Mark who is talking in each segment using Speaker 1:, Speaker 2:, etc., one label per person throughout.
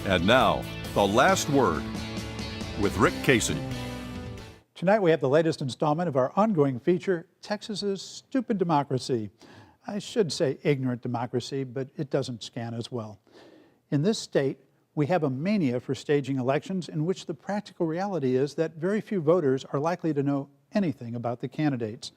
Speaker 1: And now, the last word with Rick Casey.
Speaker 2: Tonight we have the latest installment of our ongoing feature, Texas's Stupid Democracy. I should say ignorant democracy, but it doesn't scan as well. In this state, we have a mania for staging elections in which the practical reality is that very few voters are likely to know anything about the candidates.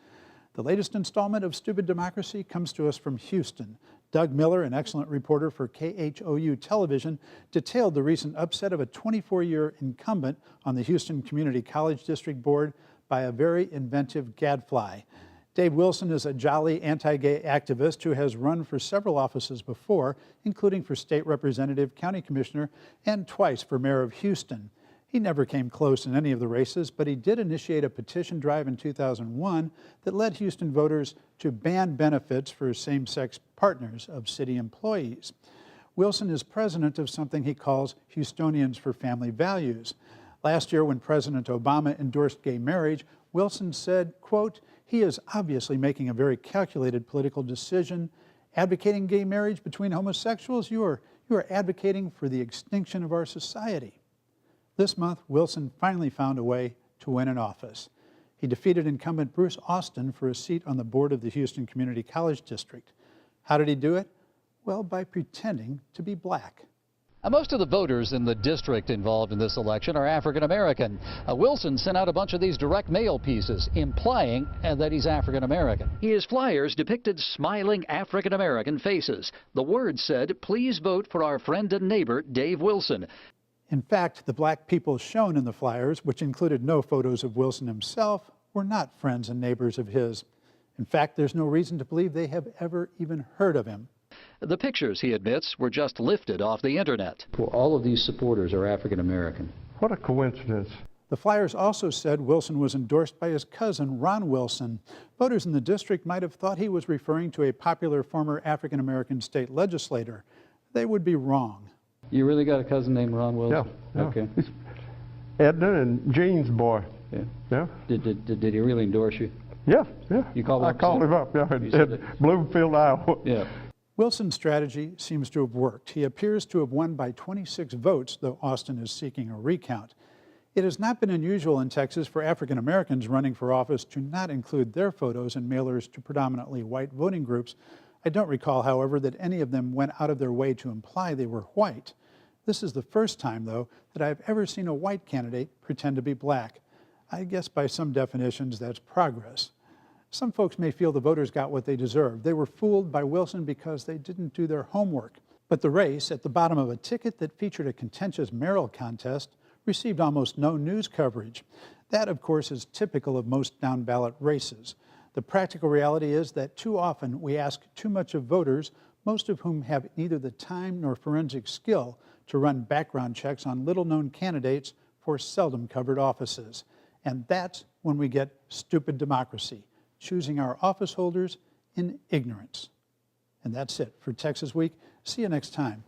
Speaker 2: The latest installment of Stupid Democracy comes to us from Houston. Doug Miller, an excellent reporter for KHOU television, detailed the recent upset of a 24-year incumbent on the Houston Community College District Board by a very inventive gadfly. Dave Wilson is a jolly anti-gay activist who has run for several offices before, including for state representative, county commissioner, and twice for mayor of Houston. He never came close in any of the races, but he did initiate a petition drive in 2001 that led Houston voters to ban benefits for same-sex partners of city employees. Wilson is president of something he calls Houstonians for Family Values. Last year, when President Obama endorsed gay marriage, Wilson said, quote, "He is obviously making a very calculated political decision. Advocating gay marriage between homosexuals, you are advocating for the extinction of our society." This month, Wilson finally found a way to win an office. He defeated incumbent Bruce Austin for a seat on the board of the Houston Community College District. How did he do it? Well, by pretending to be black.
Speaker 3: Most of the voters in the district involved in this election are African American. Wilson sent out a bunch of these direct mail pieces implying that he's African American. His flyers depicted smiling African American faces. The words said, "Please vote for our friend and neighbor, Dave Wilson."
Speaker 2: In fact, the black people shown in the flyers, which included no photos of Wilson himself, were not friends and neighbors of his. In fact, there's no reason to believe they have ever even heard of him.
Speaker 3: The pictures, he admits, were just lifted off the internet. Well, all of these supporters are African American.
Speaker 4: What a coincidence.
Speaker 2: The flyers also said Wilson was endorsed by his cousin, Ron Wilson. Voters in the district might have thought he was referring to a popular former African American state legislator. They would be wrong.
Speaker 3: You really got a cousin named Ron Wilson?
Speaker 4: Yeah.
Speaker 3: Okay.
Speaker 4: He's Edna and Jean's boy.
Speaker 3: Yeah.
Speaker 4: Yeah.
Speaker 3: Did he really endorse you?
Speaker 4: Yeah.
Speaker 3: You called
Speaker 4: I called him up, at Bloomfield, Iowa.
Speaker 3: Yeah.
Speaker 2: Wilson's strategy seems to have worked. He appears to have won by 26 votes, though Austin is seeking a recount. It has not been unusual in Texas for African Americans running for office to not include their photos in mailers to predominantly white voting groups. I don't recall, however, that any of them went out of their way to imply they were white. This is the first time, though, that I've ever seen a white candidate pretend to be black. I guess by some definitions, that's progress. Some folks may feel the voters got what they deserved. They were fooled by Wilson because they didn't do their homework. But the race, at the bottom of a ticket that featured a contentious mayoral contest, received almost no news coverage. That, of course, is typical of most down-ballot races. The practical reality is that too often we ask too much of voters, most of whom have neither the time nor forensic skill to run background checks on little-known candidates for seldom-covered offices. And that's when we get stupid democracy, choosing our office holders in ignorance. And that's it for Texas Week. See you next time.